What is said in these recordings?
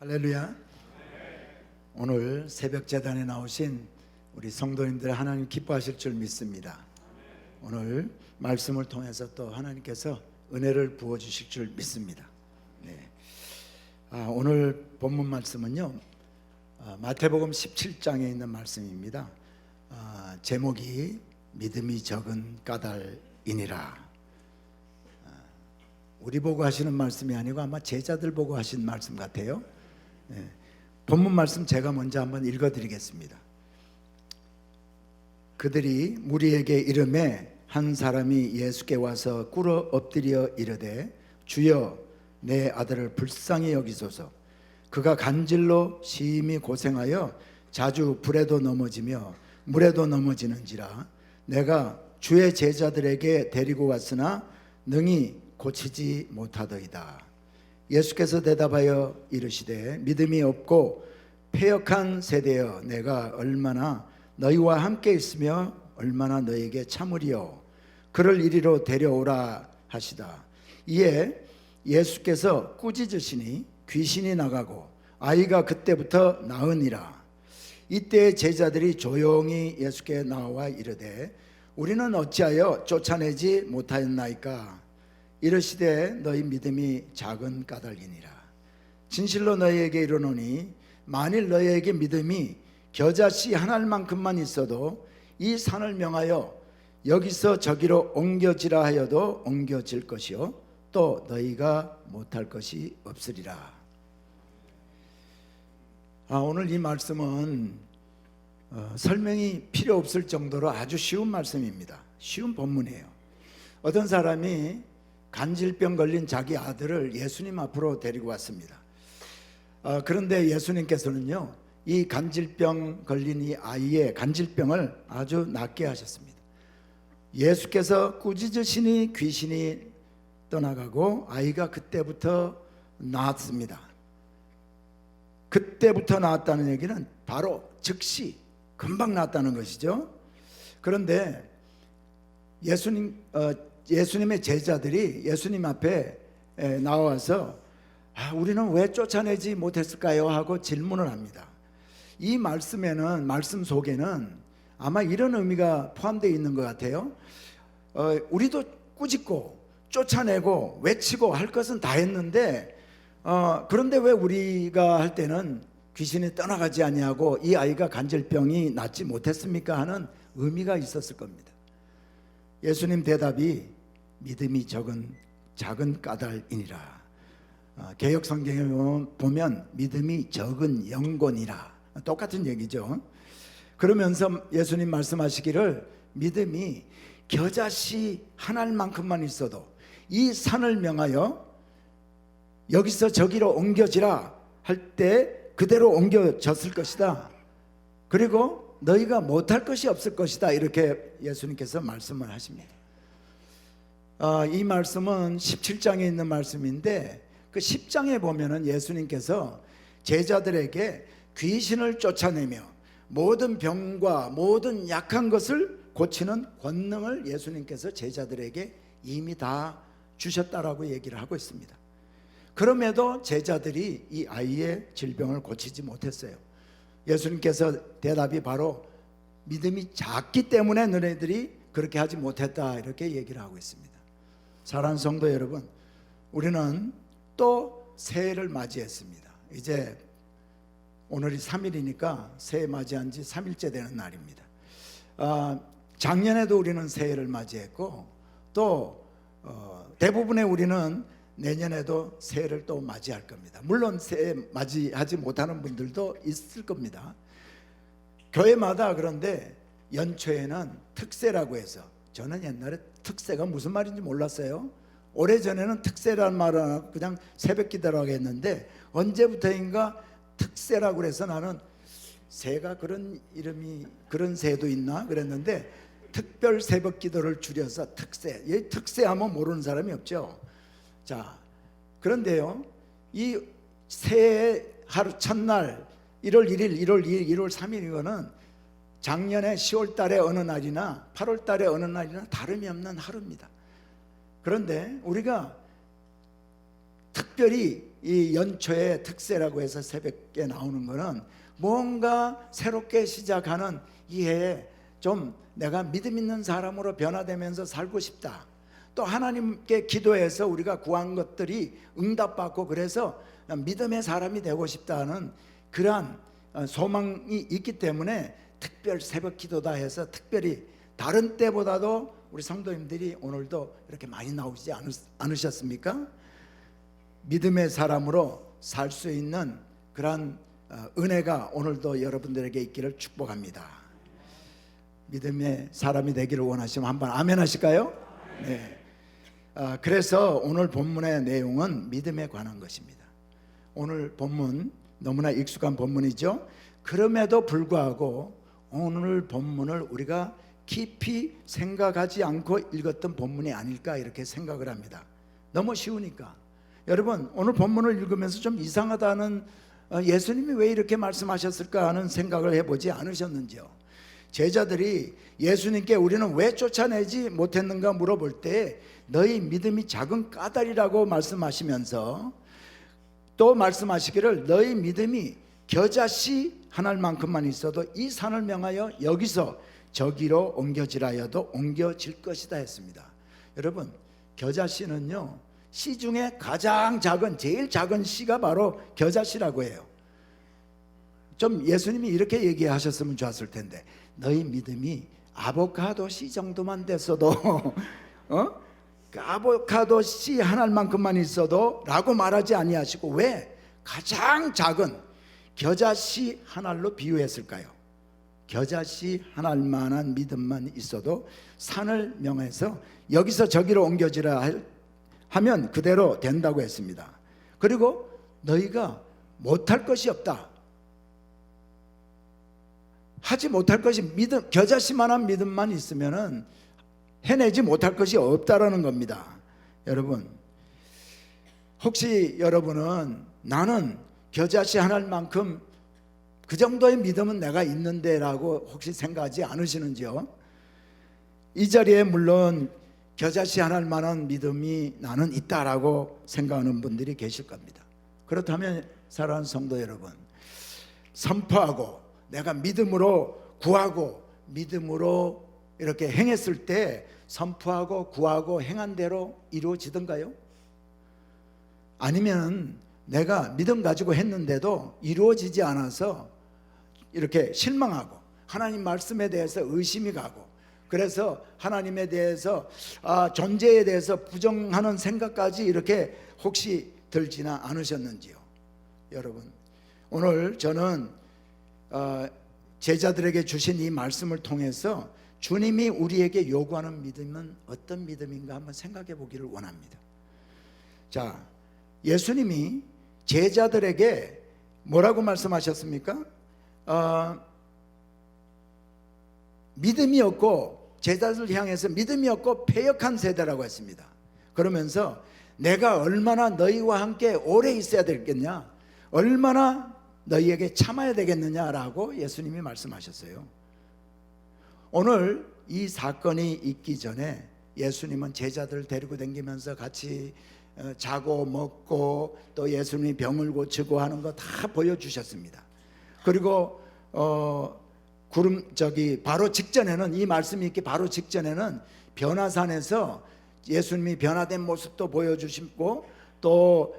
할렐루야. 오늘 새벽 제단에 나오신 우리 성도님들 하나님 기뻐하실 줄 믿습니다. 오늘 말씀을 통해서 또 하나님께서 은혜를 부어주실 줄 믿습니다. 네. 오늘 본문 말씀은요, 마태복음 17장에 있는 말씀입니다. 제목이 믿음이 적은 까닭이니라. 우리 보고 하시는 말씀이 아니고 아마 제자들 보고 하신 말씀 같아요. 네. 본문 말씀 제가 먼저 한번 읽어드리겠습니다. 그들이 무리에게 이르매 한 사람이 예수께 와서 꿇어 엎드려 이르되 주여 내 아들을 불쌍히 여기소서. 그가 간질로 심히 고생하여 자주 불에도 넘어지며 물에도 넘어지는지라. 내가 주의 제자들에게 데리고 왔으나 능히 고치지 못하더이다. 예수께서 대답하여 이르시되 믿음이 없고 패역한 세대여, 내가 얼마나 너희와 함께 있으며 얼마나 너희에게 참으리요. 그를 이리로 데려오라 하시다. 이에 예수께서 꾸짖으시니 귀신이 나가고 아이가 그때부터 나으니라. 이때 제자들이 조용히 예수께 나와 이르되 우리는 어찌하여 쫓아내지 못하였나이까. 이르시되 너희 믿음이 작은 까닭이니라. 진실로 너희에게 이르노니 만일 너희에게 믿음이 겨자씨 한 알만큼만 있어도 이 산을 명하여 여기서 저기로 옮겨지라 하여도 옮겨질 것이요 또 너희가 못할 것이 없으리라. 오늘 이 말씀은 설명이 필요 없을 정도로 아주 쉬운 말씀입니다. 쉬운 본문이에요. 어떤 사람이 간질병 걸린 자기 아들을 예수님 앞으로 데리고 왔습니다. 그런데 예수님께서는요, 이 간질병 걸린 이 아이의 간질병을 아주 낫게 하셨습니다. 예수께서 꾸짖으시니 귀신이 떠나가고 아이가 그때부터 나았습니다. 그때부터 나았다는 얘기는 바로 즉시 금방 나았다는 것이죠. 그런데 예수님의 제자들이 예수님 앞에 나와서 우리는 왜 쫓아내지 못했을까요? 하고 질문을 합니다. 이 말씀에는, 말씀 속에는 아마 이런 의미가 포함되어 있는 것 같아요. 우리도 꾸짖고 쫓아내고 외치고 할 것은 다 했는데 그런데 왜 우리가 할 때는 귀신이 떠나가지 아니하고 이 아이가 간질병이 낫지 못했습니까? 하는 의미가 있었을 겁니다. 예수님 대답이 믿음이 작은 까닭이니라. 개역 성경에 보면 믿음이 적은 영곤이라, 똑같은 얘기죠. 그러면서 예수님 말씀하시기를 믿음이 겨자씨 한 알만큼만 있어도 이 산을 명하여 여기서 저기로 옮겨지라 할 때 그대로 옮겨졌을 것이다. 그리고 너희가 못할 것이 없을 것이다. 이렇게 예수님께서 말씀을 하십니다. 이 말씀은 17장에 있는 말씀인데 그 10장에 보면은 예수님께서 제자들에게 귀신을 쫓아내며 모든 병과 모든 약한 것을 고치는 권능을 예수님께서 제자들에게 이미 다 주셨다라고 얘기를 하고 있습니다. 그럼에도 제자들이 이 아이의 질병을 고치지 못했어요. 예수님께서 대답이 바로 믿음이 작기 때문에 너네들이 그렇게 하지 못했다, 이렇게 얘기를 하고 있습니다. 사랑하는 성도 여러분, 우리는 또 새해를 맞이했습니다. 이제 오늘이 3일이니까 새해 맞이한 지 3일째 되는 날입니다. 작년에도 우리는 새해를 맞이했고 또 대부분의 우리는 내년에도 새해를 또 맞이할 겁니다. 물론 새해 맞이하지 못하는 분들도 있을 겁니다. 교회마다 그런데 연초에는 특세라고 해서, 저는 옛날에 특세가 무슨 말인지 몰랐어요. 오래전에는 특세라는 말은 그냥 새벽기도라고 했는데 언제부터인가 특세라고 해서 나는 새가 그런 이름이, 그런 새도 있나 그랬는데 특별 새벽기도를 줄여서 특세. 이 특세하면 모르는 사람이 없죠. 자, 그런데요, 이 새해 하루 첫날 1월 1일, 1월 2일, 1월 3일 이거는 작년에 10월 달에 어느 날이나 8월 달에 어느 날이나 다름이 없는 하루입니다. 그런데 우리가 특별히 이 연초의 특세라고 해서 새벽에 나오는 거는 뭔가 새롭게 시작하는 이 해에 좀 내가 믿음 있는 사람으로 변화되면서 살고 싶다. 또 하나님께 기도해서 우리가 구한 것들이 응답받고 그래서 믿음의 사람이 되고 싶다는 그러한 소망이 있기 때문에 특별 새벽 기도다 해서 특별히 다른 때보다도 우리 성도님들이 오늘도 이렇게 많이 나오지 않으셨습니까? 믿음의 사람으로 살 수 있는 그런 은혜가 오늘도 여러분들에게 있기를 축복합니다. 믿음의 사람이 되기를 원하시면 한번 아멘 하실까요? 네. 그래서 오늘 본문의 내용은 믿음에 관한 것입니다. 오늘 본문 너무나 익숙한 본문이죠. 그럼에도 불구하고 오늘 본문을 우리가 깊이 생각하지 않고 읽었던 본문이 아닐까 이렇게 생각을 합니다. 너무 쉬우니까. 여러분 오늘 본문을 읽으면서 좀 이상하다는 예수님이 왜 이렇게 말씀하셨을까 하는 생각을 해보지 않으셨는지요? 제자들이 예수님께 우리는 왜 쫓아내지 못했는가 물어볼 때 너희 믿음이 작은 까닭이라고 말씀하시면서 또 말씀하시기를 너희 믿음이 겨자씨 한 알만큼만 있어도 이 산을 명하여 여기서 저기로 옮겨지라여도 옮겨질 것이다 했습니다. 여러분 겨자씨는요 씨 중에 가장 작은 제일 작은 씨가 바로 겨자씨라고 해요. 좀 예수님이 이렇게 얘기하셨으면 좋았을 텐데 너희 믿음이 아보카도 씨 정도만 됐어도 그 아보카도 씨 한 알만큼만 있어도 라고 말하지 아니하시고 왜 가장 작은 겨자씨 한 알로 비유했을까요? 겨자씨 한 알만한 믿음만 있어도 산을 명해서 여기서 저기로 옮겨지라 하면 그대로 된다고 했습니다. 그리고 너희가 못할 것이 없다. 하지 못할 것이 믿음, 겨자씨만한 믿음만 있으면은 해내지 못할 것이 없다라는 겁니다. 여러분 혹시 여러분은 나는 겨자씨 하나만큼 그 정도의 믿음은 내가 있는데 라고 혹시 생각하지 않으시는지요? 이 자리에 물론 겨자씨 하나만한 믿음이 나는 있다라고 생각하는 분들이 계실 겁니다. 그렇다면 사랑하는 성도 여러분, 선포하고 내가 믿음으로 구하고 믿음으로 이렇게 행했을 때 선포하고 구하고 행한 대로 이루어지던가요? 아니면 내가 믿음 가지고 했는데도 이루어지지 않아서 이렇게 실망하고 하나님 말씀에 대해서 의심이 가고 그래서 하나님에 대해서 존재에 대해서 부정하는 생각까지 이렇게 혹시 들지나 않으셨는지요? 여러분 오늘 저는 제자들에게 주신 이 말씀을 통해서 주님이 우리에게 요구하는 믿음은 어떤 믿음인가 한번 생각해 보기를 원합니다. 자, 예수님이 제자들에게 뭐라고 말씀하셨습니까? 믿음이 없고 제자들 향해서 믿음이 없고 패역한 세대라고 했습니다. 그러면서 내가 얼마나 너희와 함께 오래 있어야 되겠냐, 얼마나 너희에게 참아야 되겠느냐라고 예수님이 말씀하셨어요. 오늘 이 사건이 있기 전에 예수님은 제자들 데리고 다니면서 같이 자고 먹고 또 예수님이 병을 고치고 하는 거 다 보여주셨습니다. 그리고 바로 직전에는 이 말씀이 있기 바로 직전에는 변화산에서 예수님이 변화된 모습도 보여주시고 또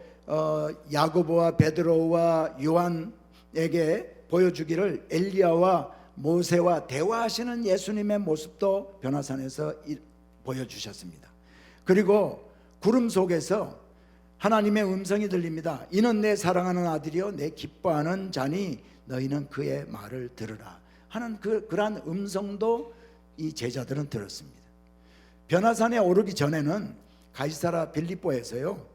야고보와 베드로와 요한에게 보여주기를 엘리야와 모세와 대화하시는 예수님의 모습도 변화산에서 보여주셨습니다. 그리고 구름 속에서 하나님의 음성이 들립니다. 이는 내 사랑하는 아들이요 내 기뻐하는 자니 너희는 그의 말을 들으라 하는 그러한 음성도 이 제자들은 들었습니다. 변화산에 오르기 전에는 가이사랴 빌립보에서요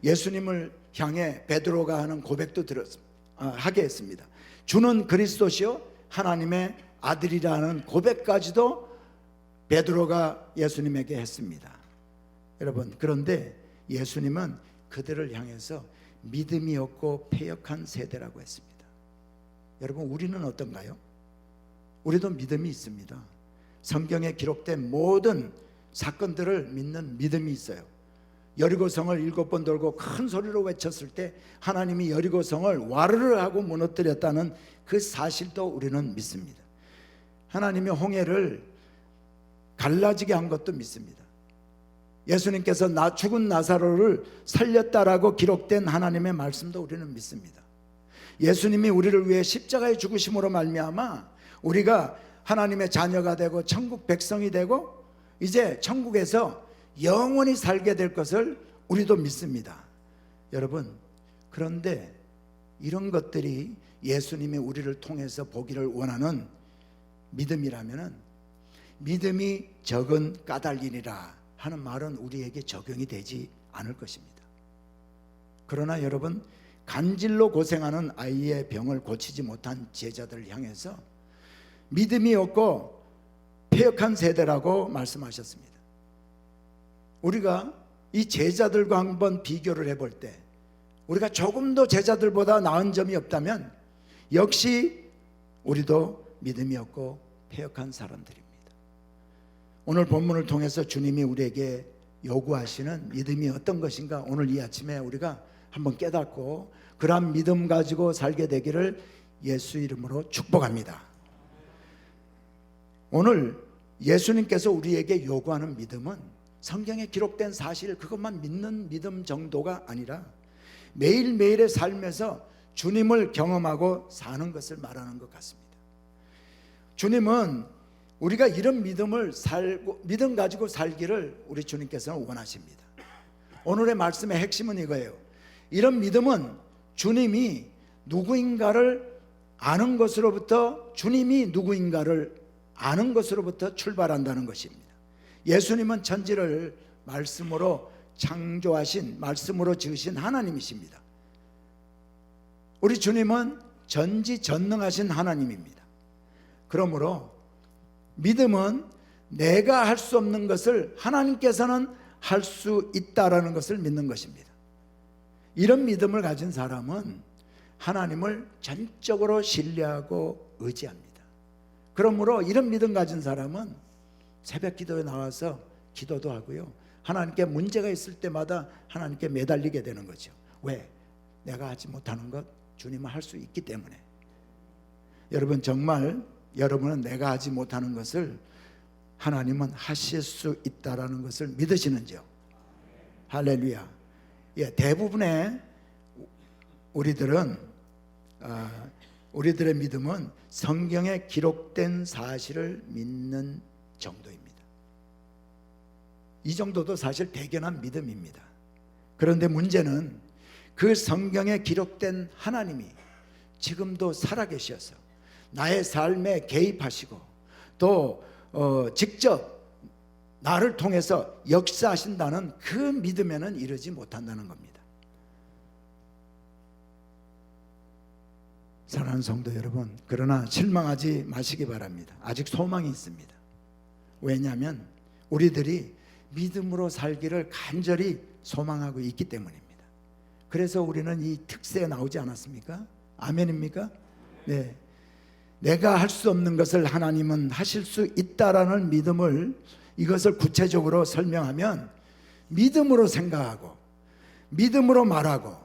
예수님을 향해 베드로가 하는 고백도 하게 했습니다. 주는 그리스도시요 하나님의 아들이라는 고백까지도 베드로가 예수님에게 했습니다. 여러분 그런데 예수님은 그들을 향해서 믿음이 없고 패역한 세대라고 했습니다. 여러분 우리는 어떤가요? 우리도 믿음이 있습니다. 성경에 기록된 모든 사건들을 믿는 믿음이 있어요. 여리고성을 7번 돌고 큰 소리로 외쳤을 때 하나님이 여리고성을 와르르 하고 무너뜨렸다는 그 사실도 우리는 믿습니다. 하나님이 홍해를 갈라지게 한 것도 믿습니다. 예수님께서 죽은 나사로를 살렸다라고 기록된 하나님의 말씀도 우리는 믿습니다. 예수님이 우리를 위해 십자가에 죽으심으로 말미암아 우리가 하나님의 자녀가 되고 천국 백성이 되고 이제 천국에서 영원히 살게 될 것을 우리도 믿습니다. 여러분, 그런데 이런 것들이 예수님이 우리를 통해서 보기를 원하는 믿음이라면 믿음이 적은 까닭이니라 하는 말은 우리에게 적용이 되지 않을 것입니다. 그러나 여러분, 간질로 고생하는 아이의 병을 고치지 못한 제자들을 향해서 믿음이 없고 패역한 세대라고 말씀하셨습니다. 우리가 이 제자들과 한번 비교를 해볼 때 우리가 조금도 제자들보다 나은 점이 없다면 역시 우리도 믿음이 없고 패역한 사람들입니다. 오늘 본문을 통해서 주님이 우리에게 요구하시는 믿음이 어떤 것인가 오늘 이 아침에 우리가 한번 깨닫고 그러한 믿음 가지고 살게 되기를 예수 이름으로 축복합니다. 오늘 예수님께서 우리에게 요구하는 믿음은 성경에 기록된 사실 그것만 믿는 믿음 정도가 아니라 매일매일의 삶에서 주님을 경험하고 사는 것을 말하는 것 같습니다. 주님은 우리가 이런 믿음 가지고 살기를 우리 주님께서는 원하십니다. 오늘의 말씀의 핵심은 이거예요. 이런 믿음은 주님이 누구인가를 아는 것으로부터 주님이 누구인가를 아는 것으로부터 출발한다는 것입니다. 예수님은 천지를 말씀으로 창조하신 말씀으로 지으신 하나님이십니다. 우리 주님은 전지전능하신 하나님입니다. 그러므로 믿음은 내가 할 수 없는 것을 하나님께서는 할 수 있다라는 것을 믿는 것입니다. 이런 믿음을 가진 사람은 하나님을 전적으로 신뢰하고 의지합니다. 그러므로 이런 믿음 가진 사람은 새벽 기도에 나와서 기도도 하고요, 하나님께 문제가 있을 때마다 하나님께 매달리게 되는 거죠. 왜? 내가 하지 못하는 것 주님은 할 수 있기 때문에. 여러분, 정말 여러분은 내가 하지 못하는 것을 하나님은 하실 수 있다라는 것을 믿으시는지요? 할렐루야. 예, 대부분의 우리들의 믿음은 성경에 기록된 사실을 믿는 정도입니다. 이 정도도 사실 대견한 믿음입니다. 그런데 문제는 그 성경에 기록된 하나님이 지금도 살아계셔서 나의 삶에 개입하시고 또 직접 나를 통해서 역사하신다는 그 믿음에는 이르지 못한다는 겁니다. 사랑하는 성도 여러분, 그러나 실망하지 마시기 바랍니다. 아직 소망이 있습니다. 왜냐하면 우리들이 믿음으로 살기를 간절히 소망하고 있기 때문입니다. 그래서 우리는 이 특세에 나오지 않았습니까? 아멘입니까? 네. 내가 할 수 없는 것을 하나님은 하실 수 있다라는 믿음을, 이것을 구체적으로 설명하면 믿음으로 생각하고 믿음으로 말하고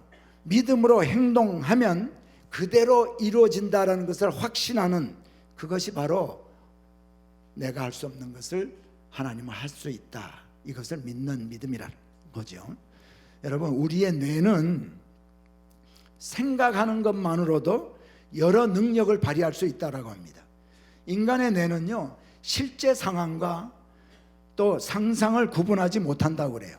믿음으로 행동하면 그대로 이루어진다라는 것을 확신하는, 그것이 바로 내가 할 수 없는 것을 하나님은 할 수 있다, 이것을 믿는 믿음이라는 거죠. 여러분, 우리의 뇌는 생각하는 것만으로도 여러 능력을 발휘할 수 있다고 합니다. 인간의 뇌는요, 실제 상황과 또 상상을 구분하지 못한다고 그래요.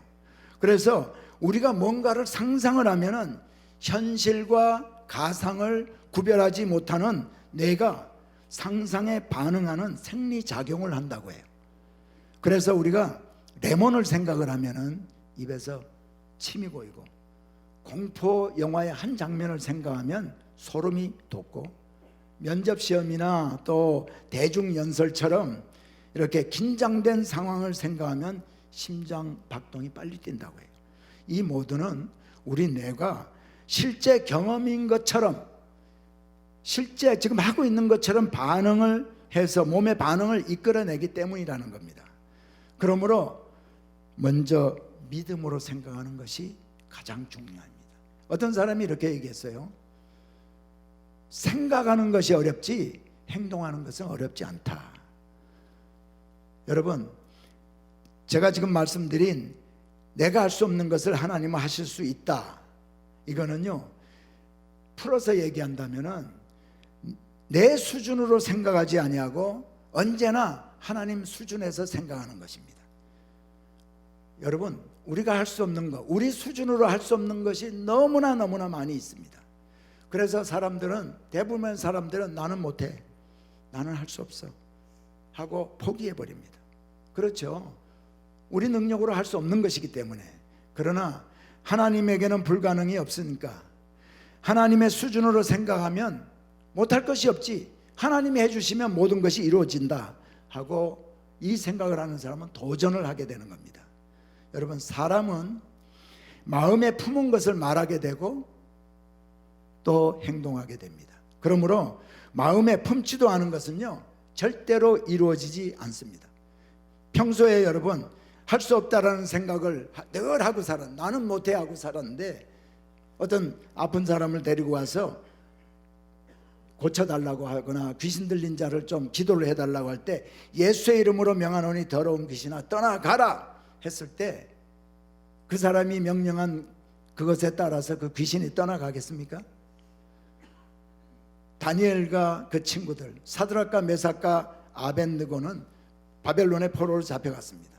그래서 우리가 뭔가를 상상을 하면은 현실과 가상을 구별하지 못하는 뇌가 상상에 반응하는 생리작용을 한다고 해요. 그래서 우리가 레몬을 생각을 하면은 입에서 침이 고이고, 공포 영화의 한 장면을 생각하면 소름이 돋고, 면접시험이나 또 대중연설처럼 이렇게 긴장된 상황을 생각하면 심장 박동이 빨리 뛴다고 해요. 이 모두는 우리 뇌가 실제 경험인 것처럼, 실제 지금 하고 있는 것처럼 반응을 해서 몸의 반응을 이끌어내기 때문이라는 겁니다. 그러므로 먼저 믿음으로 생각하는 것이 가장 중요합니다. 어떤 사람이 이렇게 얘기했어요. 생각하는 것이 어렵지 행동하는 것은 어렵지 않다. 여러분, 제가 지금 말씀드린 내가 할 수 없는 것을 하나님은 하실 수 있다, 이거는요, 풀어서 얘기한다면은 내 수준으로 생각하지 아니하고 언제나 하나님 수준에서 생각하는 것입니다. 여러분, 우리가 할 수 없는 것, 우리 수준으로 할 수 없는 것이 너무나 많이 있습니다. 그래서 대부분의 사람들은 나는 못해, 나는 할 수 없어 하고 포기해버립니다. 그렇죠. 우리 능력으로 할 수 없는 것이기 때문에. 그러나 하나님에게는 불가능이 없으니까 하나님의 수준으로 생각하면 못할 것이 없지, 하나님이 해주시면 모든 것이 이루어진다 하고 이 생각을 하는 사람은 도전을 하게 되는 겁니다. 여러분, 사람은 마음에 품은 것을 말하게 되고 또 행동하게 됩니다. 그러므로 마음에 품지도 않은 것은요, 절대로 이루어지지 않습니다. 평소에 여러분, 할 수 없다라는 생각을 늘 하고 나는 못해 하고 살았는데, 어떤 아픈 사람을 데리고 와서 고쳐달라고 하거나 귀신 들린 자를 좀 기도를 해달라고 할 때, 예수의 이름으로 명하노니 더러운 귀신아 떠나가라 했을 때 그 사람이 명령한 그것에 따라서 그 귀신이 떠나가겠습니까? 다니엘과 그 친구들, 사드락과 메삭과 아벳느고는 바벨론의 포로로 잡혀갔습니다.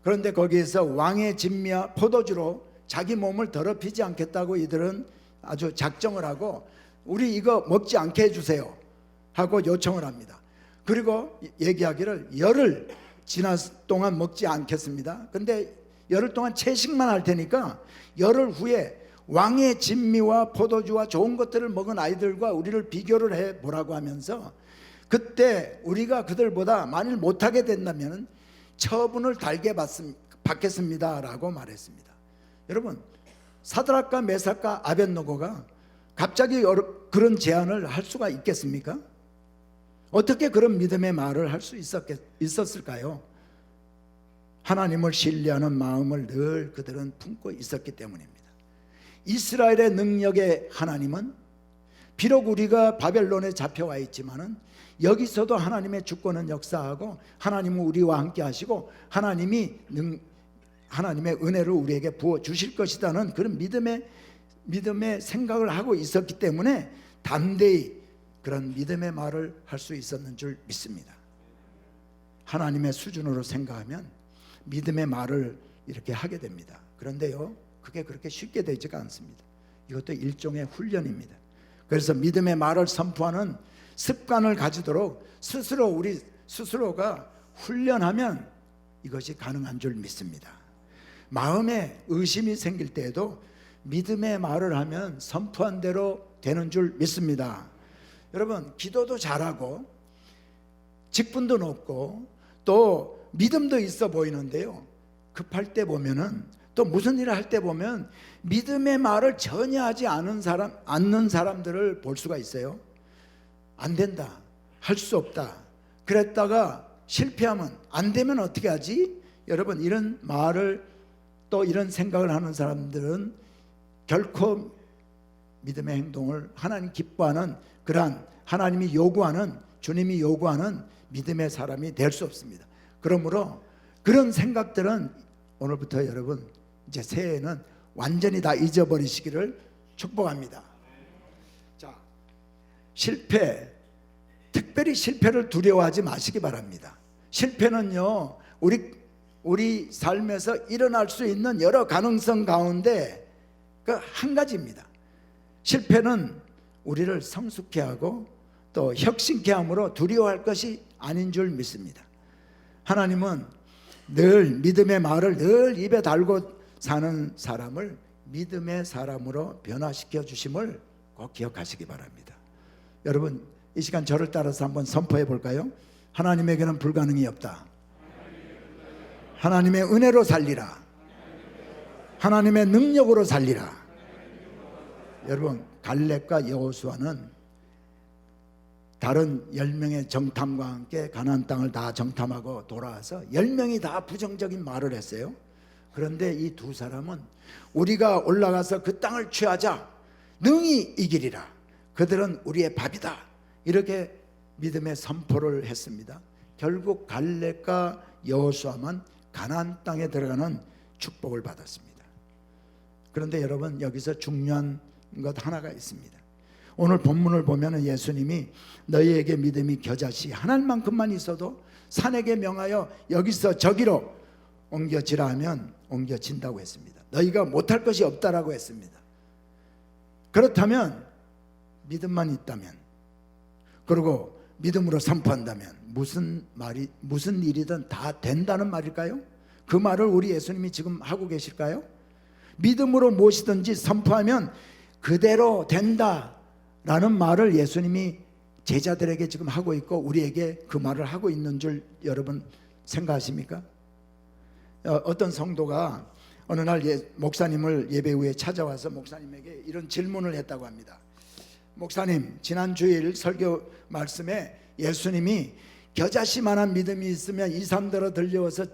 그런데 거기에서 왕의 진미와 포도주로 자기 몸을 더럽히지 않겠다고 이들은 아주 작정을 하고, 우리 이거 먹지 않게 해주세요 하고 요청을 합니다. 그리고 얘기하기를 열흘 지난 동안 먹지 않겠습니다. 근데 열흘 동안 채식만 할 테니까 열흘 후에 왕의 진미와 포도주와 좋은 것들을 먹은 아이들과 우리를 비교를 해보라고 하면서, 그때 우리가 그들보다 만일 못하게 된다면 처분을 달게 받겠습니다 라고 말했습니다. 여러분, 사드락과 메삭과 아벳느고가 갑자기 그런 제안을 할 수가 있겠습니까? 어떻게 그런 믿음의 말을 할 수 있었을까요? 하나님을 신뢰하는 마음을 늘 그들은 품고 있었기 때문입니다. 이스라엘의 능력의 하나님은 비록 우리가 바벨론에 잡혀와 있지만은 여기서도 하나님의 주권은 역사하고 하나님은 우리와 함께 하시고 하나님의 은혜를 우리에게 부어 주실 것이라는 그런 믿음의 생각을 하고 있었기 때문에 담대히 그런 믿음의 말을 할 수 있었는 줄 믿습니다. 하나님의 수준으로 생각하면 믿음의 말을 이렇게 하게 됩니다. 그런데요, 그게 그렇게 쉽게 되지가 않습니다. 이것도 일종의 훈련입니다. 그래서 믿음의 말을 선포하는 습관을 가지도록 우리 스스로가 훈련하면 이것이 가능한 줄 믿습니다. 마음에 의심이 생길 때에도 믿음의 말을 하면 선포한 대로 되는 줄 믿습니다. 여러분, 기도도 잘하고 직분도 높고 또 믿음도 있어 보이는데요, 급할 때 보면은, 또 무슨 일을 할 때 보면 믿음의 말을 전혀 하지 않는 사람들을 볼 수가 있어요. 안 된다, 할 수 없다, 그랬다가 실패하면 안 되면 어떻게 하지? 여러분, 이런 말을 또 이런 생각을 하는 사람들은 결코 믿음의 행동을 하나님 기뻐하는 그러한 하나님이 요구하는, 주님이 요구하는 믿음의 사람이 될 수 없습니다. 그러므로 그런 생각들은 오늘부터 여러분 이제 새해에는 완전히 다 잊어버리시기를 축복합니다. 자, 특별히 실패를 두려워하지 마시기 바랍니다. 실패는요, 우리 삶에서 일어날 수 있는 여러 가능성 가운데 그 한 가지입니다. 실패는 우리를 성숙케 하고 또 혁신케 함으로 두려워할 것이 아닌 줄 믿습니다. 하나님은 늘 믿음의 말을 늘 입에 달고 사는 사람을 믿음의 사람으로 변화시켜 주심을 꼭 기억하시기 바랍니다. 여러분, 이 시간 저를 따라서 한번 선포해 볼까요? 하나님에게는 불가능이 없다. 하나님의 은혜로 살리라. 하나님의 능력으로 살리라. 여러분, 갈렙과 여호수아는 다른 10명의 정탐과 함께 가나안 땅을 다 정탐하고 돌아와서 10명이 다 부정적인 말을 했어요. 그런데 이 두 사람은 우리가 올라가서 그 땅을 취하자 능히 이기리라. 그들은 우리의 밥이다. 이렇게 믿음의 선포를 했습니다. 결국 갈렙과 여호수아만 가나안 땅에 들어가는 축복을 받았습니다. 그런데 여러분, 여기서 중요한 것 하나가 있습니다. 오늘 본문을 보면 예수님이 너희에게 믿음이 겨자씨 하나만큼만 있어도 산에게 명하여 여기서 저기로 옮겨지라 하면 옮겨진다고 했습니다. 너희가 못할 것이 없다라고 했습니다. 그렇다면 믿음만 있다면, 그리고 믿음으로 선포한다면 무슨 일이든 다 된다는 말일까요? 그 말을 우리 예수님이 지금 하고 계실까요? 믿음으로 무엇이든지 선포하면 그대로 된다라는 말을 예수님이 제자들에게 지금 하고 있고 우리에게 그 말을 하고 있는 줄 여러분 생각하십니까? 어떤 성도가 어느 날 목사님을 예배 후에 찾아와서 목사님에게 이런 질문을 했다고 합니다. 목사님, 지난 주일 설교 말씀에 예수님이 겨자씨만한 믿음이 있으면 이 산더러 들려와서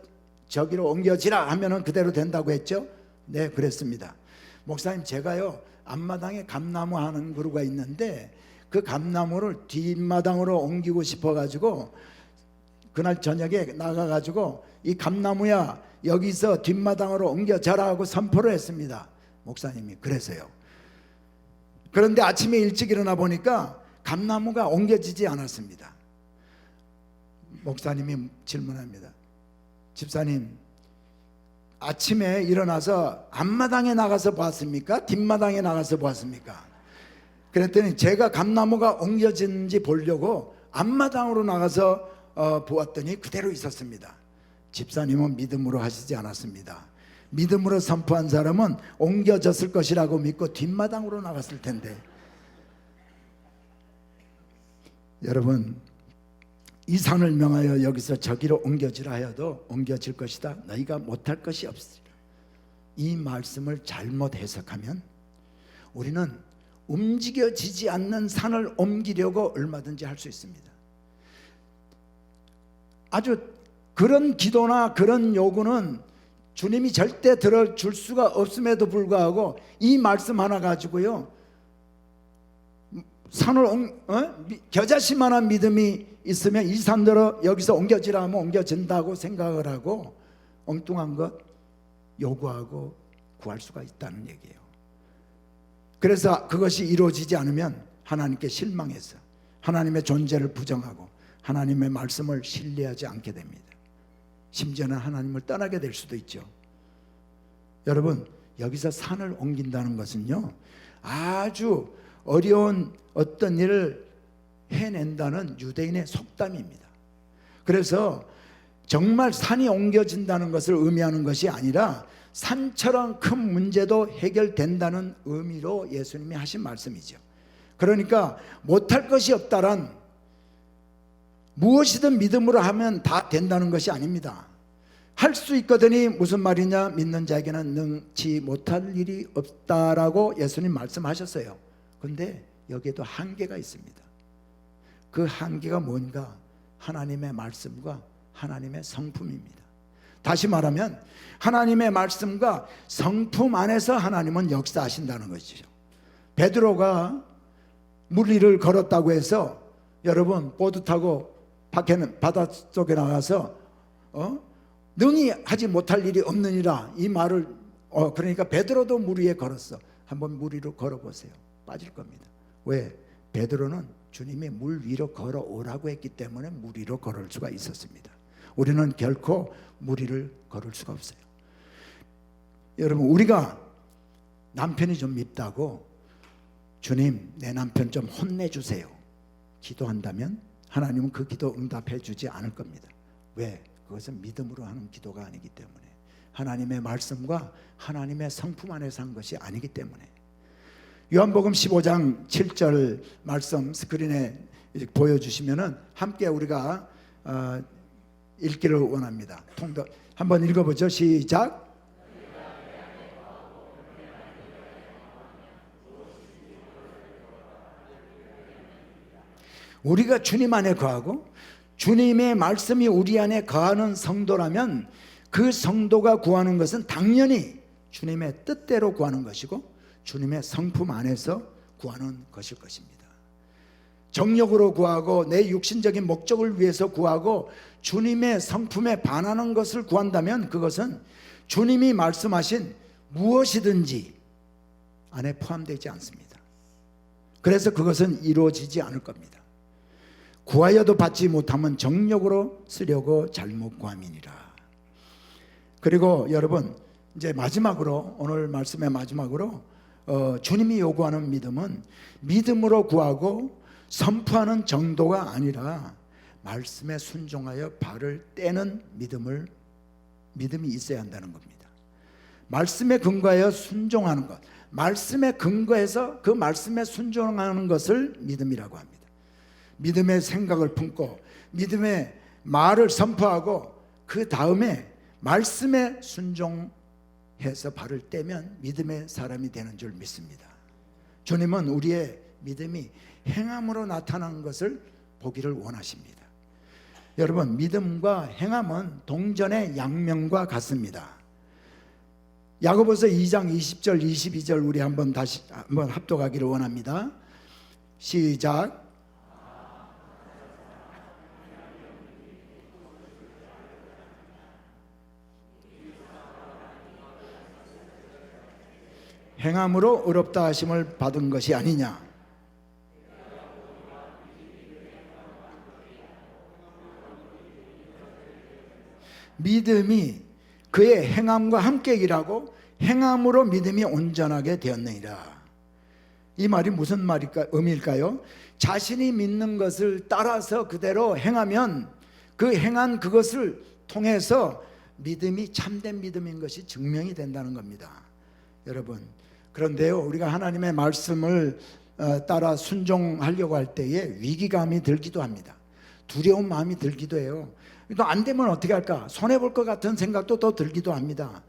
저기로 옮겨지라 하면은 그대로 된다고 했죠? 네, 그랬습니다. 목사님, 제가요 앞마당에 감나무 하는 그루가 있는데 그 감나무를 뒷마당으로 옮기고 싶어가지고 그날 저녁에 나가가지고 이 감나무야 여기서 뒷마당으로 옮겨져라 하고 선포를 했습니다. 목사님이 그래서요. 그런데 아침에 일찍 일어나 보니까 감나무가 옮겨지지 않았습니다. 목사님이 질문합니다. 집사님, 아침에 일어나서 앞마당에 나가서 보았습니까? 뒷마당에 나가서 보았습니까? 그랬더니 제가 감나무가 옮겨진지 보려고 앞마당으로 나가서 보았더니 그대로 있었습니다. 집사님은 믿음으로 하시지 않았습니다. 믿음으로 선포한 사람은 옮겨졌을 것이라고 믿고 뒷마당으로 나갔을 텐데, 여러분, 이 산을 명하여 여기서 저기로 옮겨지라 하여도 옮겨질 것이다. 너희가 못할 것이 없으리라. 이 말씀을 잘못 해석하면 우리는 움직여지지 않는 산을 옮기려고 얼마든지 할 수 있습니다. 아주 그런 기도나 그런 요구는 주님이 절대 들어줄 수가 없음에도 불구하고 이 말씀 하나 가지고요 산을 겨자씨만한 믿음이 있으면 이 산들어 여기서 옮겨지라 하면 옮겨진다고 생각을 하고 엉뚱한 것 요구하고 구할 수가 있다는 얘기예요. 그래서 그것이 이루어지지 않으면 하나님께 실망해서 하나님의 존재를 부정하고 하나님의 말씀을 신뢰하지 않게 됩니다. 심지어는 하나님을 떠나게 될 수도 있죠. 여러분, 여기서 산을 옮긴다는 것은요 아주 어려운 어떤 일을 해낸다는 유대인의 속담입니다. 그래서 정말 산이 옮겨진다는 것을 의미하는 것이 아니라 산처럼 큰 문제도 해결된다는 의미로 예수님이 하신 말씀이죠. 그러니까 못할 것이 없다란 무엇이든 믿음으로 하면 다 된다는 것이 아닙니다. 할 수 있거든이 무슨 말이냐? 믿는 자에게는 능치 못할 일이 없다라고 예수님 말씀하셨어요. 그런데 여기에도 한계가 있습니다. 그 한계가 뭔가? 하나님의 말씀과 하나님의 성품입니다. 다시 말하면 하나님의 말씀과 성품 안에서 하나님은 역사하신다는 것이죠. 베드로가 물 위를 걸었다고 해서 여러분 보드 타고 밖에는 바닷속에 나가서 능히 하지 못할 일이 없느니라 이 말을 그러니까 베드로도 물 위에 걸었어. 한번 물 위로 걸어보세요. 빠질 겁니다. 왜? 베드로는 주님이 물 위로 걸어오라고 했기 때문에 물 위로 걸을 수가 있었습니다. 우리는 결코 물 위를 걸을 수가 없어요. 여러분, 우리가 남편이 좀 밉다고 주님 내 남편 좀 혼내주세요 기도한다면 하나님은 그 기도 응답해 주지 않을 겁니다. 왜? 그것은 믿음으로 하는 기도가 아니기 때문에, 하나님의 말씀과 하나님의 성품 안에서 한 것이 아니기 때문에. 요한복음 15장 7절 말씀 스크린에 보여주시면은 함께 우리가 읽기를 원합니다. 한번 읽어보죠. 시작. 우리가 주님 안에 거하고 주님의 말씀이 우리 안에 거하는 성도라면 그 성도가 구하는 것은 당연히 주님의 뜻대로 구하는 것이고 주님의 성품 안에서 구하는 것일 것입니다. 정욕으로 구하고 내 육신적인 목적을 위해서 구하고 주님의 성품에 반하는 것을 구한다면 그것은 주님이 말씀하신 무엇이든지 안에 포함되지 않습니다. 그래서 그것은 이루어지지 않을 겁니다. 구하여도 받지 못하면 정욕으로 쓰려고 잘못 구함이니라. 그리고 여러분, 이제 마지막으로, 오늘 말씀의 마지막으로 주님이 요구하는 믿음은 믿음으로 구하고 선포하는 정도가 아니라 말씀에 순종하여 발을 떼는 믿음이 있어야 한다는 겁니다. 말씀에 근거하여 순종하는 것, 말씀에 근거해서 그 말씀에 순종하는 것을 믿음이라고 합니다. 믿음의 생각을 품고 믿음의 말을 선포하고 그 다음에 말씀에 순종해서 발을 떼면 믿음의 사람이 되는 줄 믿습니다. 주님은 우리의 믿음이 행함으로 나타나는 것을 보기를 원하십니다. 여러분, 믿음과 행함은 동전의 양면과 같습니다. 야고보서 2장 20절 22절 우리 다시 한번 합독하기를 원합니다. 시작. 행함으로 의롭다 하심을 받은 것이 아니냐. 믿음이 그의 행함과 함께 일하고 행함으로 믿음이 온전하게 되었느니라. 이 말이 무슨 의미일까요? 자신이 믿는 것을 따라서 그대로 행하면 그 행한 그것을 통해서 믿음이 참된 믿음인 것이 증명이 된다는 겁니다. 여러분, 그런데요, 우리가 하나님의 말씀을 따라 순종하려고 할 때에 위기감이 들기도 합니다. 두려운 마음이 들기도 해요. 또 안 되면 어떻게 할까? 손해볼 것 같은 생각도 또 들기도 합니다.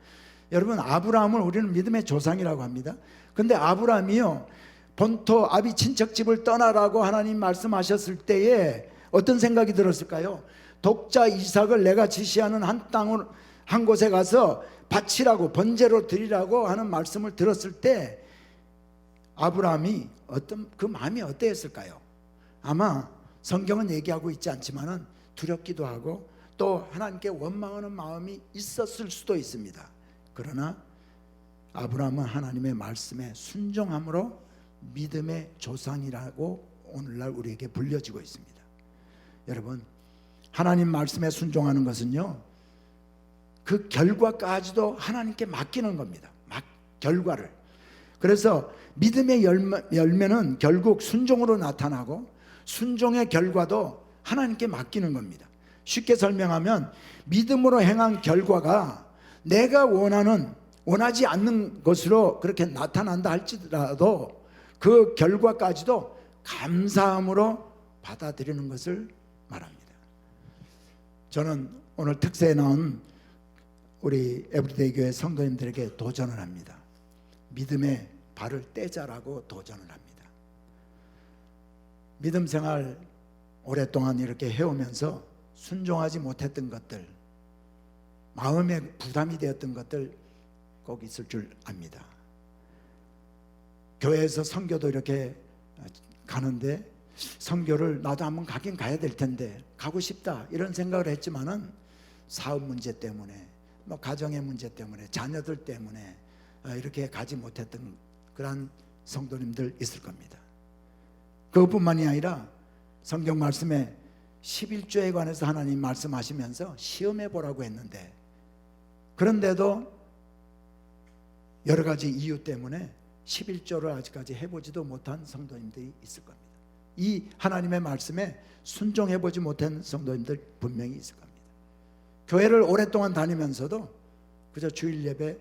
여러분, 아브라함을 우리는 믿음의 조상이라고 합니다. 근데 아브라함이요, 본토 아비 친척집을 떠나라고 하나님 말씀하셨을 때에 어떤 생각이 들었을까요? 독자 이삭을 내가 지시하는 한 곳에 가서 바치라고, 번제로 드리라고 하는 말씀을 들었을 때 아브라함이 그 마음이 어땠을까요? 아마 성경은 얘기하고 있지 않지만은 두렵기도 하고 또 하나님께 원망하는 마음이 있었을 수도 있습니다. 그러나 아브라함은 하나님의 말씀에 순종함으로 믿음의 조상이라고 오늘날 우리에게 불려지고 있습니다. 여러분, 하나님 말씀에 순종하는 것은요, 그 결과까지도 하나님께 맡기는 겁니다. 결과를. 그래서 믿음의 열매는 결국 순종으로 나타나고 순종의 결과도 하나님께 맡기는 겁니다. 쉽게 설명하면 믿음으로 행한 결과가 내가 원하지 않는 것으로 그렇게 나타난다 할지라도 그 결과까지도 감사함으로 받아들이는 것을 말합니다. 저는 오늘 특세에 나온 우리 에브리데이 교회 성도님들에게 도전을 합니다. 믿음의 발을 떼자라고 도전을 합니다. 믿음 생활 오랫동안 이렇게 해오면서 순종하지 못했던 것들, 마음에 부담이 되었던 것들 꼭 있을 줄 압니다. 교회에서 선교도 이렇게 가는데 선교를 나도 한번 가긴 가야 될 텐데 가고 싶다 이런 생각을 했지만은 사업 문제 때문에 가정의 문제 때문에 자녀들 때문에 이렇게 가지 못했던 그런 성도님들 있을 겁니다. 그것뿐만이 아니라 성경 말씀에 11조에 관해서 하나님 말씀하시면서 시험해 보라고 했는데 그런데도 여러 가지 이유 때문에 11조를 아직까지 해보지도 못한 성도님들이 있을 겁니다. 이 하나님의 말씀에 순종해 보지 못한 성도님들 분명히 있을 겁니다. 교회를 오랫동안 다니면서도 그저 주일 예배,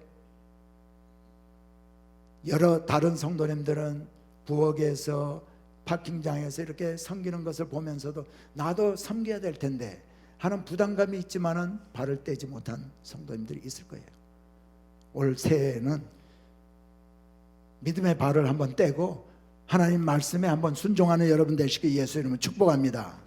여러 다른 성도님들은 부엌에서 파킹장에서 이렇게 섬기는 것을 보면서도 나도 섬겨야 될 텐데 하는 부담감이 있지만은 발을 떼지 못한 성도님들이 있을 거예요. 올 새해에는 믿음의 발을 한번 떼고 하나님 말씀에 한번 순종하는 여러분 되시길 예수 이름으로 축복합니다.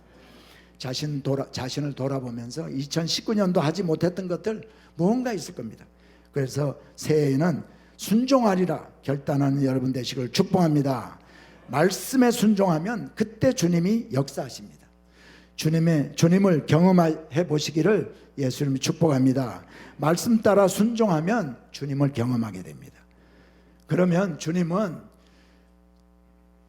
자신을 돌아보면서 2019년도 하지 못했던 것들 무언가 있을 겁니다. 그래서 새해에는 순종하리라 결단하는 여러분 되시길 축복합니다. 말씀에 순종하면 그때 주님이 역사하십니다. 주님을 경험해 보시기를 예수님이 축복합니다. 말씀 따라 순종하면 주님을 경험하게 됩니다. 그러면 주님은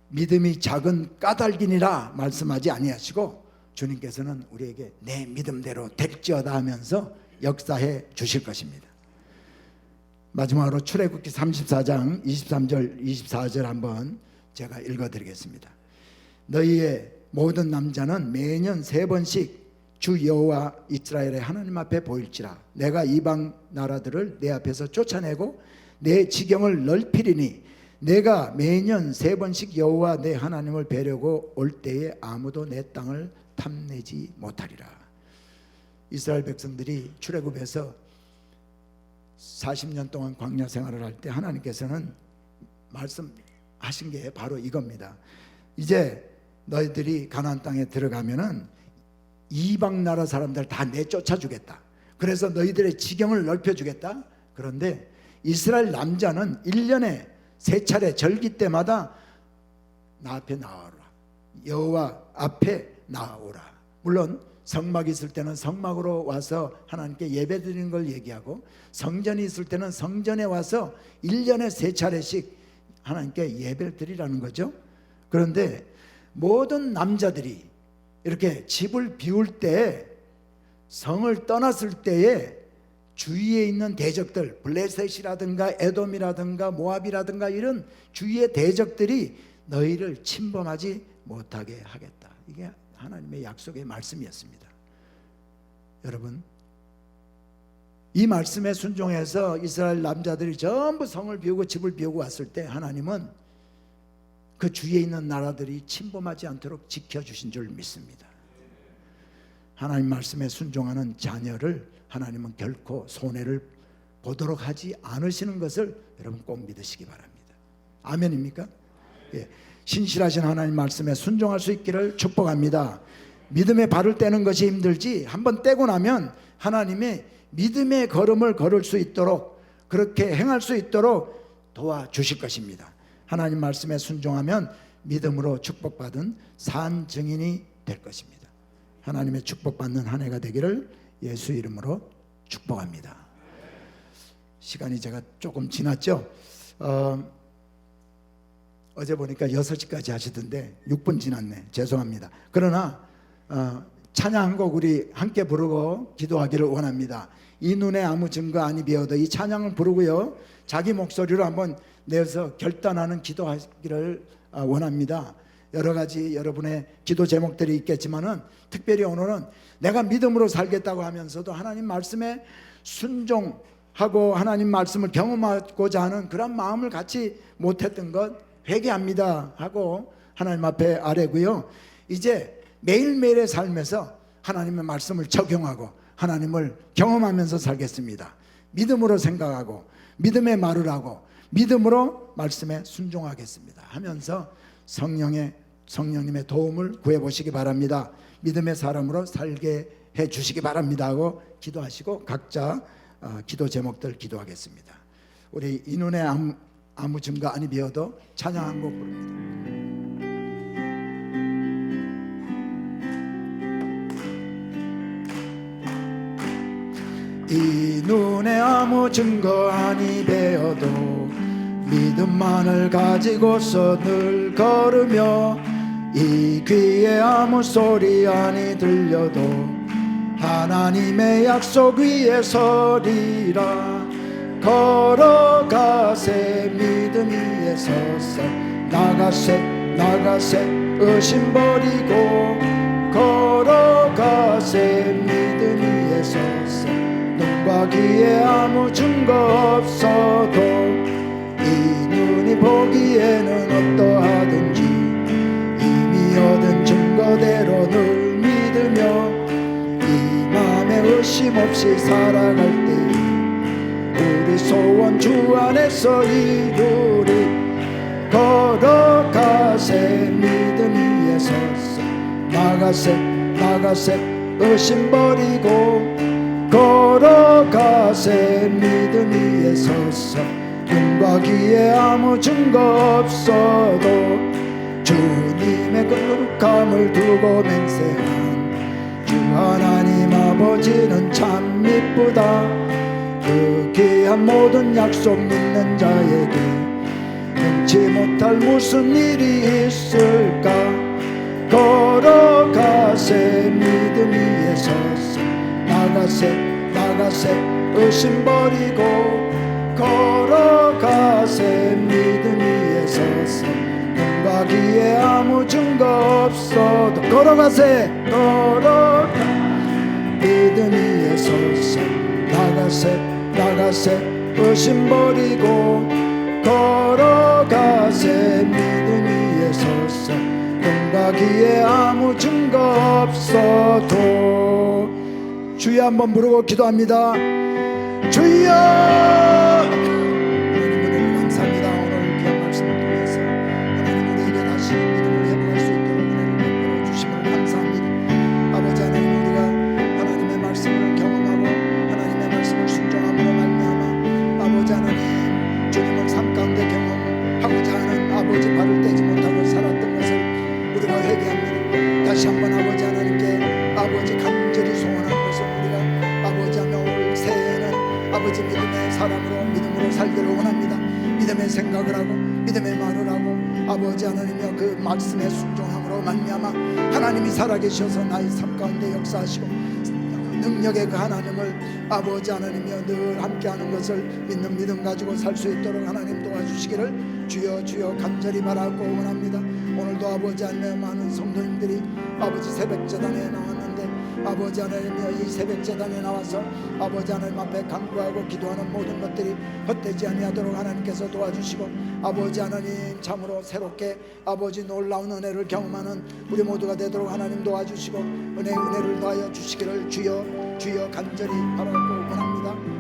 믿음이 작은 까닭이니라 말씀하지 아니하시고 주님께서는 우리에게 내 믿음대로 될지어다 하면서 역사해 주실 것입니다. 마지막으로 출애굽기 34장 23절 24절 한번 제가 읽어드리겠습니다. 너희의 모든 남자는 매년 3번씩 주 여호와 이스라엘의 하나님 앞에 보일지라. 내가 이방 나라들을 내 앞에서 쫓아내고 내 지경을 넓히리니 내가 매년 3번씩 여호와 내 하나님을 뵈려고 올 때에 아무도 내 땅을 탐내지 못하리라. 이스라엘 백성들이 출애굽에서 40년 동안 광야 생활을 할 때 하나님께서는 말씀하신 게 바로 이겁니다. 이제 너희들이 가나안 땅에 들어가면은 이방 나라 사람들 다 내쫓아 주겠다. 그래서 너희들의 지경을 넓혀 주겠다. 그런데 이스라엘 남자는 1년에 3차례 절기 때마다 나 앞에 나와라. 여호와 앞에 나오라. 물론 성막이 있을 때는 성막으로 와서 하나님께 예배드리는 걸 얘기하고, 성전이 있을 때는 성전에 와서 1년에 3차례씩 하나님께 예배를 드리라는 거죠. 그런데 모든 남자들이 이렇게 집을 비울 때, 성을 떠났을 때에 주위에 있는 대적들, 블레셋이라든가 에돔이라든가 모압이라든가 이런 주위의 대적들이 너희를 침범하지 못하게 하겠다. 이게 하나님의 약속의 말씀이었습니다. 여러분, 이 말씀에 순종해서 이스라엘 남자들이 전부 성을 비우고 집을 비우고 왔을 때 하나님은 그 주위에 있는 나라들이 침범하지 않도록 지켜주신 줄 믿습니다. 하나님 말씀에 순종하는 자녀를 하나님은 결코 손해를 보도록 하지 않으시는 것을 여러분 꼭 믿으시기 바랍니다. 아멘입니까? 예. 신실하신 하나님 말씀에 순종할 수 있기를 축복합니다. 믿음에 발을 떼는 것이 힘들지 한번 떼고 나면 하나님의 믿음의 걸음을 걸을 수 있도록, 그렇게 행할 수 있도록 도와주실 것입니다. 하나님 말씀에 순종하면 믿음으로 축복받은 산 증인이 될 것입니다. 하나님의 축복받는 한 해가 되기를 예수 이름으로 축복합니다. 시간이 제가 조금 지났죠? 어제 보니까 6시까지 하시던데 6분 지났네. 죄송합니다. 그러나 찬양 한 곡 우리 함께 부르고 기도하기를 원합니다. 이 눈에 아무 증거 아니 비어도 이 찬양을 부르고요, 자기 목소리로 한번 내서 결단하는 기도하기를 원합니다. 여러 가지 여러분의 기도 제목들이 있겠지만은 특별히 오늘은 내가 믿음으로 살겠다고 하면서도 하나님 말씀에 순종하고 하나님 말씀을 경험하고자 하는 그런 마음을 갖지 못했던 것 회개합니다 하고 하나님 앞에 아뢰고요, 이제 매일매일의 삶에서 하나님의 말씀을 적용하고 하나님을 경험하면서 살겠습니다. 믿음으로 생각하고 믿음의 말을 하고 믿음으로 말씀에 순종하겠습니다 하면서 성령님의 도움을 구해보시기 바랍니다. 믿음의 사람으로 살게 해주시기 바랍니다 하고 기도하시고 각자 기도 제목들 기도하겠습니다. 우리 이 눈에 아무 증거 아니 비어도 찬양 한 곡 부릅니다. 이 눈에 아무 증거 아니 배어도 믿음만을 가지고서 늘 걸으며, 이 귀에 아무 소리 아니 들려도 하나님의 약속 위에 서리라. 걸어가세 믿음 위에 서서 나가세 의심 버리고, 걸어가세 믿음 위에 서서 눈과 귀에 아무 증거 없어도 이 눈이 보기에는 어떠하든지 이미 얻은 증거대로 늘 믿으며 이 맘에 의심 없이 살아갈 때 우리 소원 주 안에서 이루리. 걸어가세 믿음 위에 서서 나가세 나가세 의심 버리고 걸어가세 믿음 위에 서서 눈과 귀에 아무 증거 없어도 주님의 거룩함을 두고 맹세한 주 하나님 아버지는 참 이쁘다. 그 귀한 모든 약속 믿는 자에게 능치 못할 무슨 일이 있을까. 걸어가세 믿음 위에 서서 나가세 의심 버리고 걸어가세 믿음 위에 서서 눈과 귀에 아무 증거 없어도 걸어가세 믿음 위에 서서 나가세 의심 버리고 걸어가세 믿음 위에 서서 눈과 귀에 아무 증거 없어도. 주여 한번 부르고 기도합니다. 주여 하나님 은혜를 감사합니다. 오늘 귀한 말씀을 통해서 하나님 우리에게 다시 믿음을 회복할 수 있도록 은혜를 베풀어 주심을 감사합니다. 아버지 하나님 우리가 하나님의 말씀을 경험하고 하나님의 말씀을 순종함으로 말미암아 아버지 하나님 주님을 삶 가운데 경험하고자 하는 아버지 발을 떼지 못하고 살았던 것을 우리가 회개합니다. 다시 한번 아버지 하나님께 아버지 간절히 소원하는 것은 우리가 아버지 하며 올 새해에는 아버지 믿음의 사람으로 믿음으로 살기를 원합니다. 믿음의 생각을 하고 믿음의 말을 하고 아버지 하나님이여 그 말씀에 순종함으로 말미암아 하나님이 살아계셔서 나의 삶 가운데 역사하시고 능력의 그 하나님을 아버지 하나님이여 늘 함께하는 것을 믿는 믿음 가지고 살 수 있도록 하나님 도와주시기를 주여 간절히 바라고 원합니다. 오늘도 아버지 하나님 많은 성도님들이 아버지 새벽재단에 나왔는데 아버지 하나님이여 이 새벽재단에 나와서 아버지 하나님 앞에 간구하고 기도하는 모든 것들이 헛되지 아니하도록 하나님께서 도와주시고 아버지 하나님 참으로 새롭게 아버지 놀라운 은혜를 경험하는 우리 모두가 되도록 하나님 도와주시고 은혜를 더하여 주시기를 주여 간절히 바라고 원합니다.